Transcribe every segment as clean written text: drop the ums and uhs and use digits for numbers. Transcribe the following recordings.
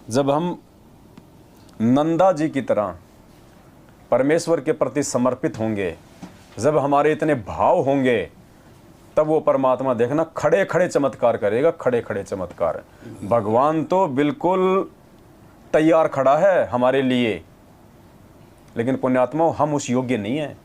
जब हम नंदा जी की तरह परमेश्वर के प्रति समर्पित होंगे, जब हमारे इतने भाव होंगे, तब वो परमात्मा देखना खड़े खड़े चमत्कार करेगा, खड़े खड़े चमत्कार। भगवान तो बिल्कुल तैयार खड़ा है हमारे लिए, लेकिन पुण्यात्मा हम उस योग्य नहीं है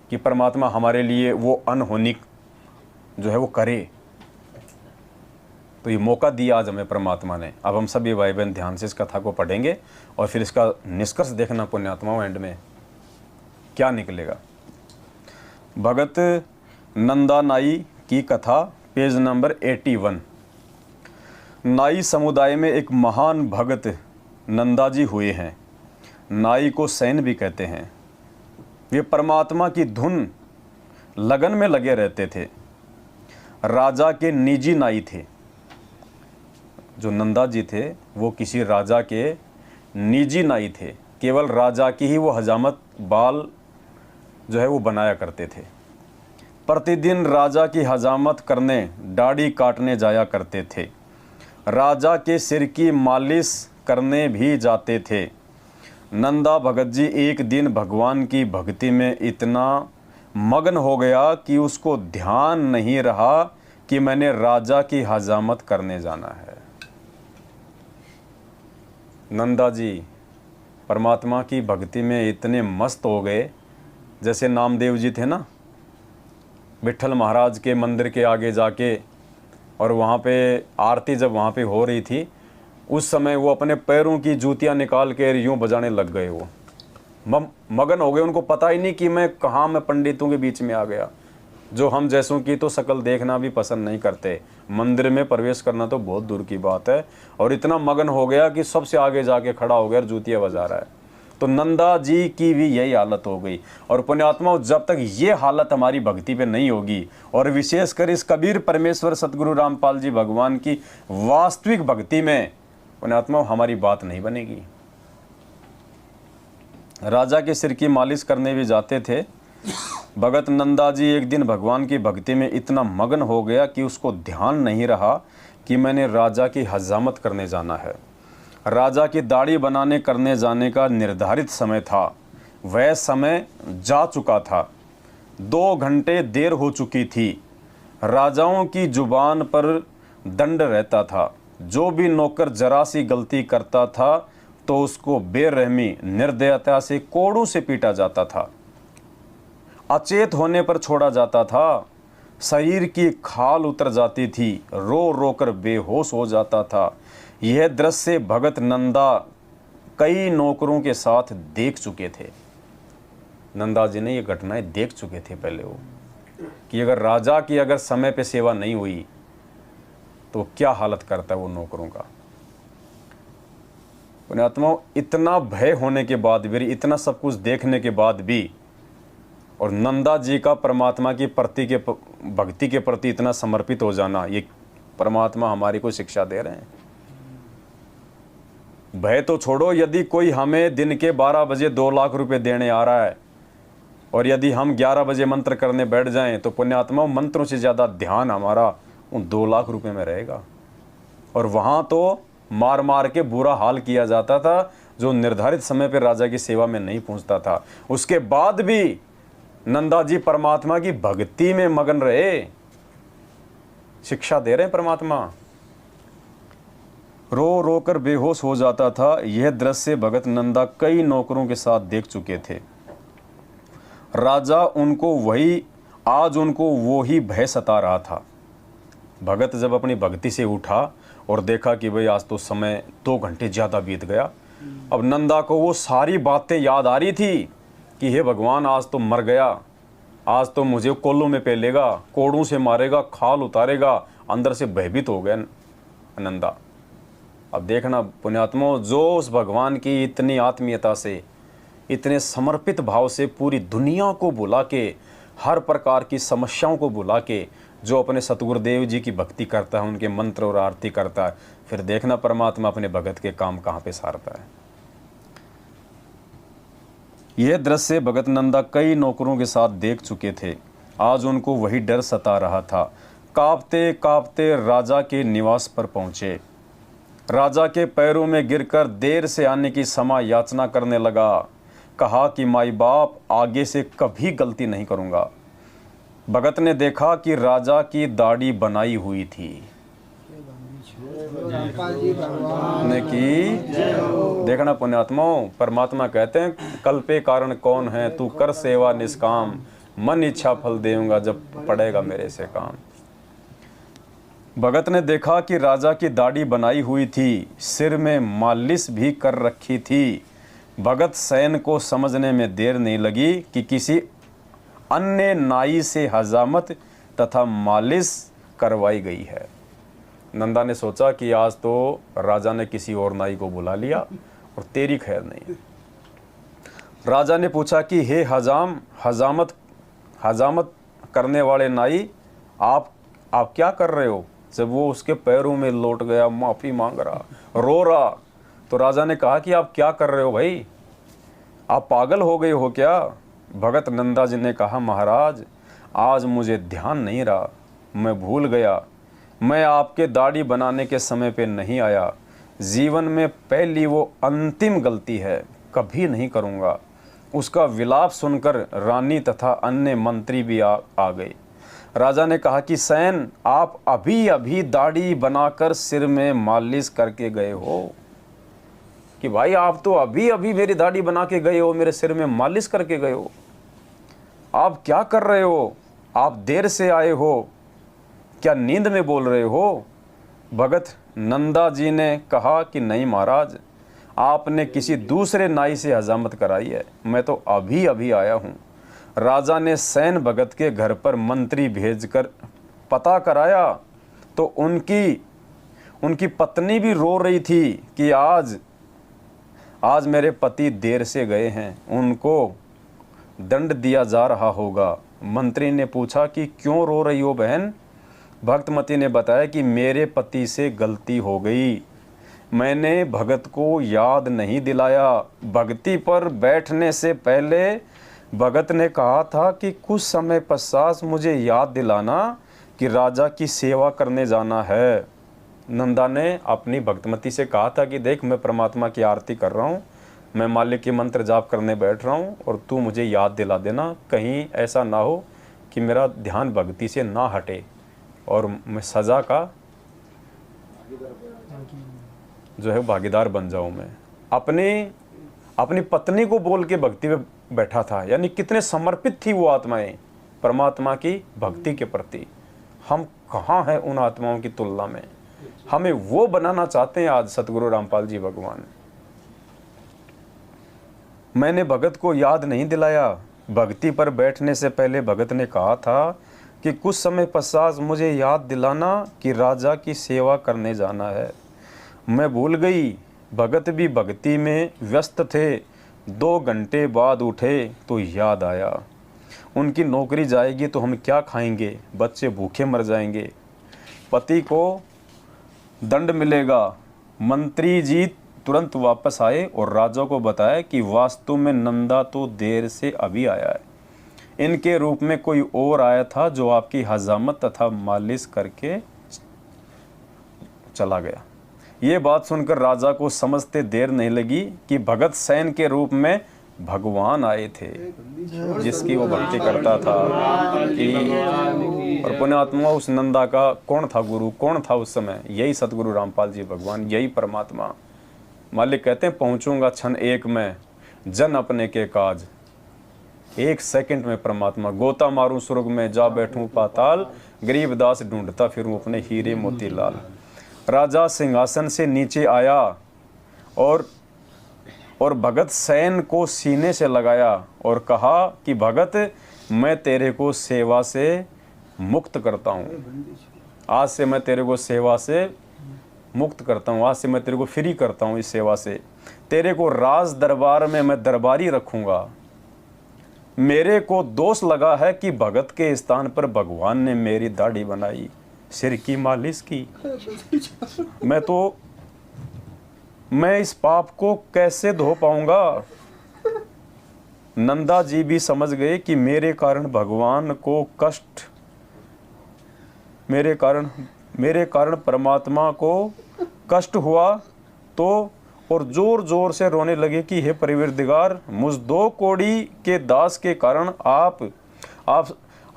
कि परमात्मा हमारे लिए वो अनहोनी जो है वो करे। तो ये मौका दिया आज हमें परमात्मा ने। अब हम सभी भाई बहन ध्यान से इस कथा को पढ़ेंगे और फिर इसका निष्कर्ष देखना पुण्यात्माओं, एंड में क्या निकलेगा। भगत नंदा नाई की कथा, पेज नंबर 81। नाई समुदाय में एक महान भगत नंदा जी हुए हैं। नाई को सैन भी कहते हैं। वे परमात्मा की धुन लगन में लगे रहते थे। राजा के निजी नाई थे। जो नंदा जी थे वो किसी राजा के निजी नाई थे। केवल राजा की ही वो हजामत बाल जो है वो बनाया करते थे। प्रतिदिन राजा की हजामत करने, दाढ़ी काटने जाया करते थे। राजा के सिर की मालिश करने भी जाते थे। नंदा भगत जी एक दिन भगवान की भक्ति में इतना मगन हो गया कि उसको ध्यान नहीं रहा कि मैंने राजा की हजामत करने जाना है। नंदा जी परमात्मा की भक्ति में इतने मस्त हो गए, जैसे नामदेव जी थे ना, विट्ठल महाराज के मंदिर के आगे जाके, और वहाँ पे आरती जब वहाँ पे हो रही थी, उस समय वो अपने पैरों की जूतियाँ निकाल के यूँ बजाने लग गए। वो मगन हो गए, उनको पता ही नहीं कि मैं कहाँ मैं पंडितों के बीच में आ गया। जो हम जैसों की तो शकल देखना भी पसंद नहीं करते, मंदिर में प्रवेश करना तो बहुत दूर की बात है। और इतना मगन हो गया कि सबसे आगे जाके खड़ा हो गया और जूतियाँ बजा रहा है। तो नंदा जी की भी यही हालत हो गई। और पुण्यात्मा, जब तक ये हालत हमारी भक्ति पे नहीं होगी, और विशेषकर इस कबीर परमेश्वर सतगुरु रामपाल जी भगवान की वास्तविक भक्ति में, पुण्यात्मा हमारी बात नहीं बनेगी। राजा के सिर की मालिश करने भी जाते थे। भगत नंदा जी एक दिन भगवान की भक्ति में इतना मगन हो गया कि उसको ध्यान नहीं रहा कि मैंने राजा की हजामत करने जाना है। राजा की दाढ़ी बनाने करने जाने का निर्धारित समय था। वह समय जा चुका था। 2 घंटे देर हो चुकी थी। राजाओं की जुबान पर दंड रहता था। जो भी नौकर जरा सी गलती करता था तो उसको बेरहमी निर्दयता से कोड़ों से पीटा जाता था, अचेत होने पर छोड़ा जाता था। शरीर की खाल उतर जाती थी, रो रो कर बेहोश हो जाता था। यह दृश्य भगत नंदा कई नौकरों के साथ देख चुके थे। नंदा जी ने ये घटनाएं देख चुके थे पहले वो, कि अगर राजा की अगर समय पे सेवा नहीं हुई तो क्या हालत करता है वो नौकरों का। पुण्यात्मा, इतना भय होने के बाद भी, इतना सब कुछ देखने के बाद भी, और नंदा जी का परमात्मा की प्रति के भक्ति के प्रति इतना समर्पित हो जाना, ये परमात्मा हमारी को शिक्षा दे रहे हैं। भय तो छोड़ो, यदि कोई हमें दिन के 12 बजे 2 लाख रुपए देने आ रहा है, और यदि हम 11 बजे मंत्र करने बैठ जाएं, तो पुण्यात्मा मंत्रों से ज़्यादा ध्यान हमारा उन 2 लाख रुपए में रहेगा। और वहाँ तो मार मार के बुरा हाल किया जाता था जो निर्धारित समय पर राजा की सेवा में नहीं पहुँचता था। उसके बाद भी नंदा जी परमात्मा की भक्ति में मगन रहे। शिक्षा दे रहे हैं परमात्मा। रो रो कर बेहोश हो जाता था। यह दृश्य भगत नंदा कई नौकरों के साथ देख चुके थे। राजा उनको वही, आज उनको वो ही भय सता रहा था। भगत जब अपनी भक्ति से उठा और देखा कि भाई आज तो समय 2 घंटे ज़्यादा बीत गया, अब नंदा को वो सारी बातें याद आ रही थी कि हे भगवान, आज तो मर गया, आज तो मुझे कोल्लों में पेलेगा, कोड़ों से मारेगा, खाल उतारेगा। अंदर से भयभीत हो गया नंदा। अब देखना पुण्यात्मा, जो उस भगवान की इतनी आत्मीयता से, इतने समर्पित भाव से पूरी दुनिया को बुला के, हर प्रकार की समस्याओं को बुला के, जो अपने सतगुरुदेव जी की भक्ति करता है, उनके मंत्र और आरती करता है, फिर देखना परमात्मा अपने भगत के काम कहाँ पे सारता है। यह दृश्य भगत नंदा कई नौकरों के साथ देख चुके थे। आज उनको वही डर सता रहा था। कांपते कांपते राजा के निवास पर पहुंचे। राजा के पैरों में गिरकर देर से आने की क्षमा याचना करने लगा। कहा कि माई बाप, आगे से कभी गलती नहीं करूँगा। भगत ने देखा कि राजा की दाढ़ी बनाई हुई थी। ने की देखना पुण्यात्माओं, परमात्मा कहते हैं कल पे कारण कौन है, तू कर सेवा निष्काम, मन इच्छा फल देऊंगा जब पड़ेगा मेरे से काम। भगत ने देखा कि राजा की दाढ़ी बनाई हुई थी, सिर में मालिश भी कर रखी थी। भगत सैन को समझने में देर नहीं लगी कि किसी अन्य नाई से हजामत तथा मालिश करवाई गई है। नंदा ने सोचा कि आज तो राजा ने किसी और नाई को बुला लिया और तेरी खैर नहीं। राजा ने पूछा कि हे हजामत करने वाले नाई, आप क्या कर रहे हो? जब वो उसके पैरों में लौट गया, माफ़ी मांग रहा, रो रहा, तो राजा ने कहा कि आप क्या कर रहे हो भाई, आप पागल हो गए हो क्या? भगत नंदा जी ने कहा, महाराज आज मुझे ध्यान नहीं रहा, मैं भूल गया, मैं आपके दाढ़ी बनाने के समय पे नहीं आया। जीवन में पहली वो अंतिम गलती है, कभी नहीं करूँगा। उसका विलाप सुनकर रानी तथा अन्य मंत्री भी आ गए। राजा ने कहा कि सैन, आप अभी अभी दाढ़ी बनाकर सिर में मालिश करके गए हो। कि भाई आप तो अभी अभी मेरी दाढ़ी बना के गए हो, मेरे सिर में मालिश करके गए हो, आप क्या कर रहे हो? आप देर से आए हो, क्या नींद में बोल रहे हो? भगत नंदा जी ने कहा कि नहीं महाराज, आपने किसी दूसरे नाई से हजामत कराई है, मैं तो अभी अभी आया हूँ। राजा ने सैन भगत के घर पर मंत्री भेजकर पता कराया तो उनकी पत्नी भी रो रही थी कि आज मेरे पति देर से गए हैं, उनको दंड दिया जा रहा होगा। मंत्री ने पूछा कि क्यों रो रही हो बहन? भक्तमती ने बताया कि मेरे पति से गलती हो गई, मैंने भगत को याद नहीं दिलाया। भक्ति पर बैठने से पहले भगत ने कहा था कि कुछ समय पश्चात मुझे याद दिलाना कि राजा की सेवा करने जाना है। नंदा ने अपनी भक्तमती से कहा था कि देख, मैं परमात्मा की आरती कर रहा हूँ, मैं मालिक के मंत्र जाप करने बैठ रहा हूँ और तू मुझे याद दिला देना, कहीं ऐसा ना हो कि मेरा ध्यान भक्ति से ना हटे और मैं सज़ा का जो है भागीदार बन जाऊँ। मैं अपनी पत्नी को बोल के भक्ति में बैठा था, यानी कितने समर्पित थी वो आत्माएं परमात्मा की भक्ति के प्रति। हम कहाँ हैं उन आत्माओं की तुलना में? हमें वो बनाना चाहते हैं आज सतगुरु रामपाल जी भगवान। मैंने भगत को याद नहीं दिलाया। भक्ति पर बैठने से पहले भगत ने कहा था कि कुछ समय पश्चात मुझे याद दिलाना कि राजा की सेवा करने जाना है। मैं भूल गई। भगत भी भक्ति में व्यस्त थे। 2 घंटे बाद उठे तो याद आया, उनकी नौकरी जाएगी तो हम क्या खाएंगे, बच्चे भूखे मर जाएंगे, पति को दंड मिलेगा। मंत्री जी तुरंत वापस आए और राजा को बताया कि वास्तव में नंदा तो देर से अभी आया है, इनके रूप में कोई और आया था जो आपकी हजामत तथा मालिश करके चला गया। ये बात सुनकर राजा को समझते देर नहीं लगी कि भगत सैन के रूप में भगवान आए थे जिसकी वो भक्ति करता था। कि और पुण्यात्मा उस नंदा का कौन था गुरु, कौन था उस समय? यही सतगुरु रामपाल जी भगवान, यही परमात्मा। मालिक कहते हैं पहुंचूंगा क्षण एक में जन अपने के काज। 1 सेकंड में परमात्मा, गोता मारूं स्वर्ग में जा बैठूं पाताल, गरीबदास ढूंढता फिरूं अपने हीरे मोती लाल। राजा सिंहासन से नीचे आया और भगत सैन को सीने से लगाया और कहा कि भगत, मैं तेरे को सेवा से मुक्त करता हूँ। आज से मैं तेरे को सेवा से मुक्त करता हूँ, आज से मैं तेरे को फ्री करता हूँ इस सेवा से। तेरे को राज दरबार में मैं दरबारी रखूँगा। मेरे को दोष लगा है कि भगत के स्थान पर भगवान ने मेरी दाढ़ी बनाई, सिर की मालिश की। मैं इस पाप को कैसे धो पाऊंगा? नंदा जी भी समझ गए कि मेरे कारण भगवान को कष्ट, मेरे कारण परमात्मा को कष्ट हुआ तो और जोर जोर से रोने लगे कि हे परवरदिगार, मुझ 2 कौड़ी के दास के कारण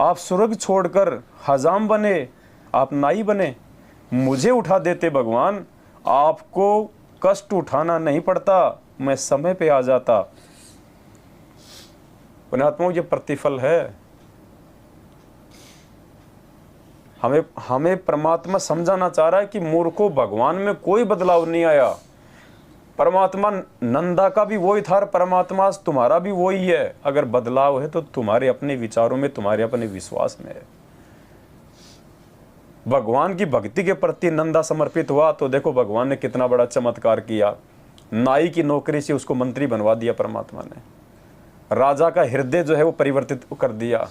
आप स्वर्ग छोड़कर हजाम बने, आप नाई बने, मुझे उठा देते भगवान, आपको कष्ट उठाना नहीं पड़ता, मैं समय पे आ जाता। पुण्यात्माओं, ये प्रतिफल है। हमें परमात्मा समझाना चाह रहा है कि मूर्खों, भगवान में कोई बदलाव नहीं आया। परमात्मा नंदा का भी वही था, परमात्मा तुम्हारा भी वही है। अगर बदलाव है तो तुम्हारे अपने विचारों में, तुम्हारे अपने विश्वास में है। भगवान की भक्ति के प्रति नंदा समर्पित हुआ तो देखो भगवान ने कितना बड़ा चमत्कार किया। नाई की नौकरी से उसको मंत्री बनवा दिया परमात्मा ने। राजा का हृदय जो है वो परिवर्तित कर दिया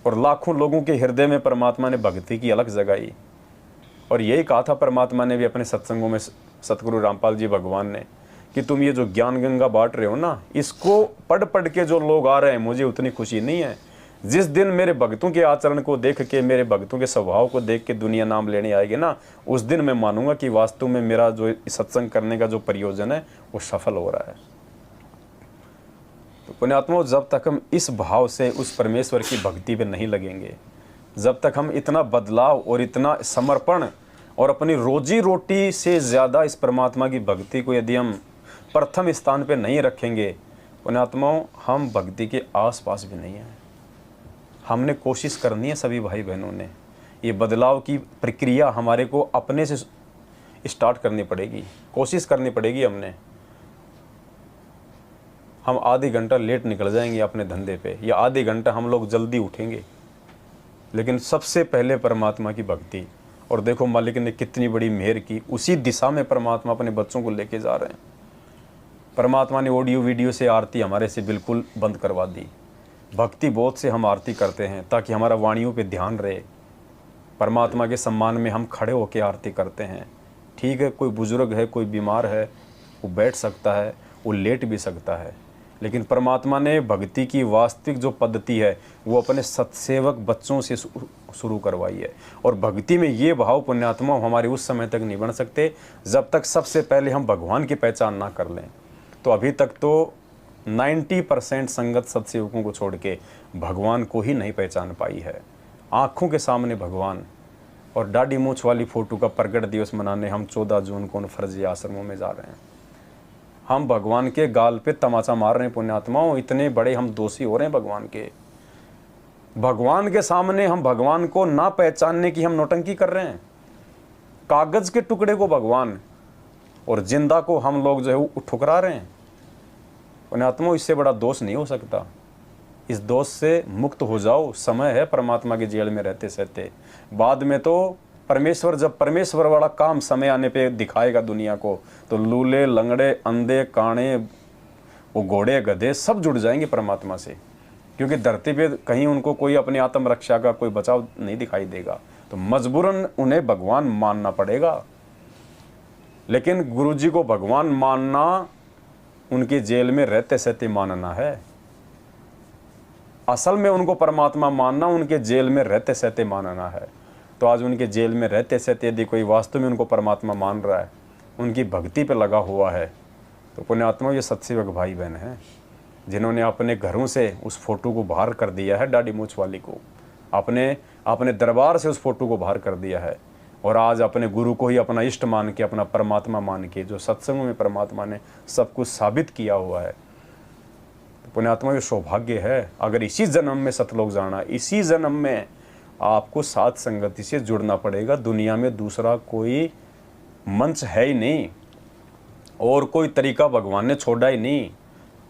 और लाखों लोगों के हृदय में परमात्मा ने भक्ति की अलग जगाई। और यही कहा था परमात्मा ने भी अपने सत्संगों में, सतगुरु रामपाल जी भगवान ने, कि तुम ये जो ज्ञान गंगा बांट रहे हो ना, इसको पढ़ पढ़ के जो लोग आ रहे हैं, मुझे उतनी खुशी नहीं है। जिस दिन मेरे भक्तों के आचरण को देख के, मेरे भक्तों के स्वभाव को देख के दुनिया नाम लेने आएगी ना, उस दिन मैं मानूंगा कि वास्तव में मेरा जो सत्संग करने का जो प्रयोजन है वो सफल हो रहा है। तो पुण्यात्माओं, जब तक हम इस भाव से उस परमेश्वर की भक्ति पे नहीं लगेंगे, जब तक हम इतना बदलाव और इतना समर्पण और अपनी रोजी रोटी से ज़्यादा इस परमात्मा की भक्ति को यदि हम प्रथम स्थान पे नहीं रखेंगे, पुण्यात्माओं, हम भक्ति के आसपास भी नहीं हैं। हमने कोशिश करनी है सभी भाई बहनों ने। ये बदलाव की प्रक्रिया हमारे को अपने से स्टार्ट करनी पड़ेगी, कोशिश करनी पड़ेगी हमने। हम आधे घंटा लेट निकल जाएंगे अपने धंधे पे, या आधे घंटा हम लोग जल्दी उठेंगे, लेकिन सबसे पहले परमात्मा की भक्ति। और देखो मालिक ने कितनी बड़ी मेहर की, उसी दिशा में परमात्मा अपने बच्चों को लेके जा रहे हैं। परमात्मा ने ऑडियो वीडियो से आरती हमारे से बिल्कुल बंद करवा दी। भक्ति बोध से हम आरती करते हैं ताकि हमारा वाणियों पे ध्यान रहे। परमात्मा के सम्मान में हम खड़े होकर आरती करते हैं। ठीक है, कोई बुजुर्ग है, कोई बीमार है, वो बैठ सकता है, वो लेट भी सकता है, लेकिन परमात्मा ने भक्ति की वास्तविक जो पद्धति है वो अपने सत्सेवक बच्चों से शुरू करवाई है। और भक्ति में ये भाव पुण्यात्मा हमारे उस समय तक नहीं बन सकते जब तक सबसे पहले हम भगवान की पहचान ना कर लें। तो अभी तक तो 90% संगत सत्सेवकों को छोड़ के भगवान को ही नहीं पहचान पाई है। आँखों के सामने भगवान और दाढ़ी मूछ वाली फ़ोटो का प्रगट दिवस मनाने हम 14 जून को उन फर्जी आश्रमों में जा रहे हैं। हम भगवान के गाल पे तमाचा मार रहे हैं पुण्यात्माओं। इतने बड़े हम दोषी हो रहे हैं भगवान के। भगवान के सामने हम भगवान को ना पहचानने की हम नौटंकी कर रहे हैं। कागज के टुकड़े को भगवान और जिंदा को हम लोग जो है वो ठुकरा रहे हैं। पुण्यात्माओं, इससे बड़ा दोष नहीं हो सकता। इस दोष से मुक्त हो जाओ। समय है परमात्मा की जेल में रहते सहते। बाद में तो परमेश्वर, जब परमेश्वर वाला काम समय आने पे दिखाएगा दुनिया को, तो लूले, लंगड़े, अंधे, काणे, वो घोड़े, गधे सब जुड़ जाएंगे परमात्मा से, क्योंकि धरती पे कहीं उनको कोई अपनी आत्मरक्षा का कोई बचाव नहीं दिखाई देगा। तो मजबूरन उन्हें भगवान मानना पड़ेगा। लेकिन गुरुजी को भगवान मानना उनकी जेल में रहते सहते मानना है। असल में उनको परमात्मा मानना उनके जेल में रहते सहते मानना है। तो आज उनके जेल में रहते सहते यदि कोई वास्तव में उनको परमात्मा मान रहा है, उनकी भक्ति पे लगा हुआ है, तो पुण्यात्मा ये सत्सेवक भाई बहन हैं जिन्होंने अपने घरों से उस फोटो को बाहर कर दिया है, दाढ़ी मूछ वाली को, अपने दरबार से उस फोटो को बाहर कर दिया है, और आज अपने गुरु को ही अपना इष्ट मान के, अपना परमात्मा मान के, जो सत्संगों में परमात्मा ने सब कुछ साबित किया हुआ है। तो पुण्यात्मा ये सौभाग्य है। अगर इसी जन्म में सतलोक जाना, इसी जन्म में आपको साथ संगति से जुड़ना पड़ेगा। दुनिया में दूसरा कोई मंच है ही नहीं, और कोई तरीका भगवान ने छोड़ा ही नहीं।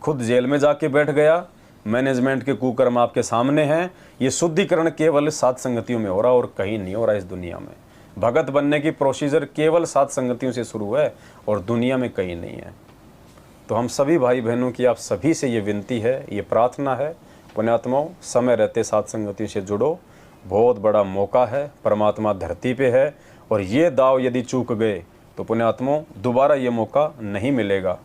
खुद जेल में जाके बैठ गया। मैनेजमेंट के कुकर्म आपके सामने हैं। ये शुद्धिकरण केवल साथ संगतियों में हो रहा और कहीं नहीं हो रहा। इस दुनिया में भगत बनने की प्रोसीजर केवल साथ संगतियों से शुरू है और दुनिया में कहीं नहीं है। तो हम सभी भाई बहनों की आप सभी से ये विनती है, ये प्रार्थना है, पुण्यात्माओं, समय रहते साथ संगतियों से जुड़ो। बहुत बड़ा मौका है, परमात्मा धरती पे है, और ये दाव यदि चूक गए तो पुण्यात्माओं दोबारा ये मौका नहीं मिलेगा।